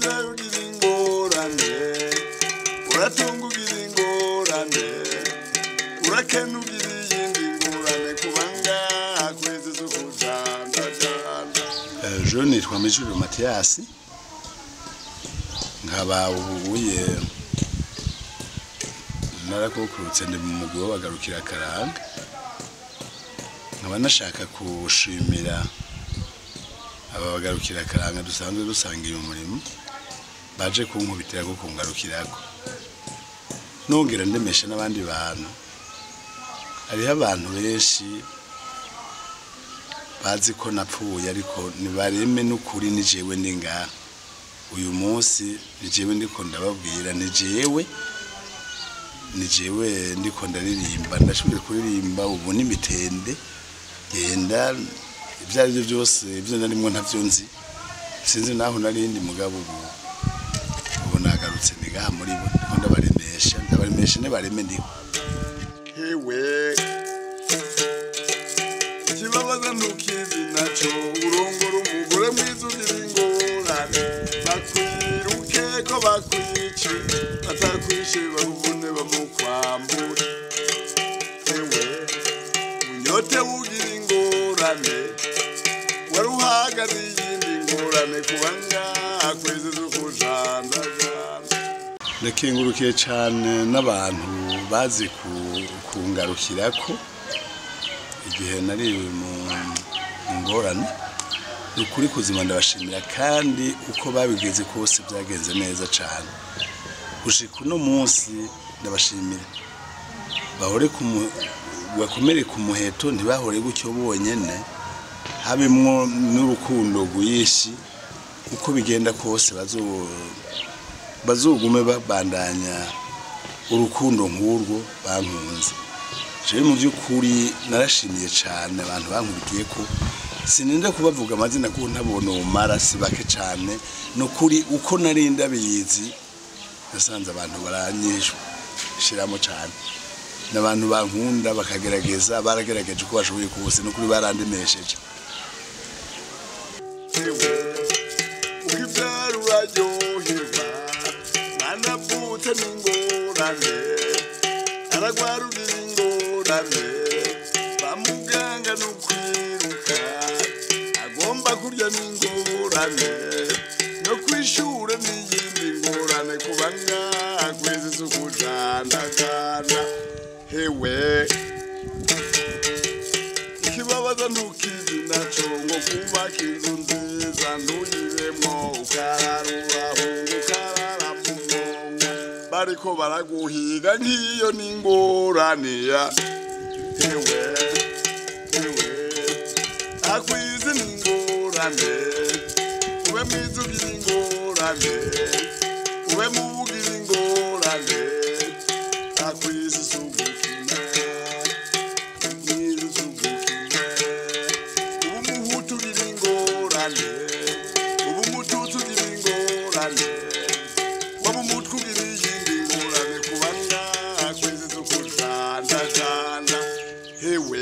uravyaye ugira ingorane uratunga ugira ingorane urakena ugira iyindi ngorane kuba ngaha kwezi zo kujandajanda. Je nitwa Mijuru Mathias nkaba ubuye narakukurutse ndi mu mugwi w'abagarukira Karanga nkaba nashaka kushimira aba bagarukira Karanga dusanzwe dusangiye umurimo baje kunkubitira ko kungarukirako nongera ndemesha n'abandi bantu. Hariho abantu benshi bazi ko napfuye ariko nibareme n'ukuri ni jewe ndi ngaha uyu munsi, ni jewe ndiko ndababwira, ni jewe ndiko ndaririmba, ndashoboye kuririmba ubu n'imitende genda ibyo ari byo byose ibyo narimo ntavyo nzi sinzi naho narindi mugabo ubu nagarutse ni ngaha muri bo ndiko ndabaremesha nebareme ndiho. Hewe ikibabaza ntukizi naco urongora umugore mwiza ugira ingorane bakwiruke ko bakwici batakwishe baguvune bamukwambure. Hewe unyote ugira ingorane waruhagaze iyindi ngorane kuba ngaha kwezi zo kujandajanda. Ndakengurukiye cyane n'abantu bazi kungarukirako igihe nari mu ngorane ukuri kuzima ndabashimira kandi uko babigeze kose byagenze neza cyane gushika uno munsi ndabashimira bahore bakomere ku muheto ntibahore gutyo bonyene habimwo n'urukundo rwishi uko bigenda kose bazogume babandanya urukundo nk'urwo bankunze. Je mu by'ukuri narashimiye cyane abantu bankubitiye ko sininde kubavuga amazina ko ntabona umara sibake cyane no kuri uko narinda biyizi nasanze abantu baranyishwa shiramo cyane n'abantu bankunda bakagerageza baragerageje uko bashoboye kose no kuri barandemesheje. Ukibyara uraryoherwa nanavutse n'ingorane aragwara ugira ingorane bamuganga no kwiruka agomba kurya n'ingorane no kwishure n'iyindi ngorane kuba ngaha kwezi zo kujandajanda. Hewe ikibabaza ntukizi naco ngo kubaka inzu nziza ntuyibemwo ukararuraho ukarara mu mwonga bariko baraguhiga nk'iyo n'ingorane ya. Hewe akwizi n'ingorane ube mwiza ugira ingorane ube mubi ugira ingorane akwizi sugukina mwiza sugukina ubu muhutu ugira ingorane ubu mututu ugira ingorane waba umutwe ugira iyindi ngorane kuba ngaha kwezi zo kujandajanda. Hewe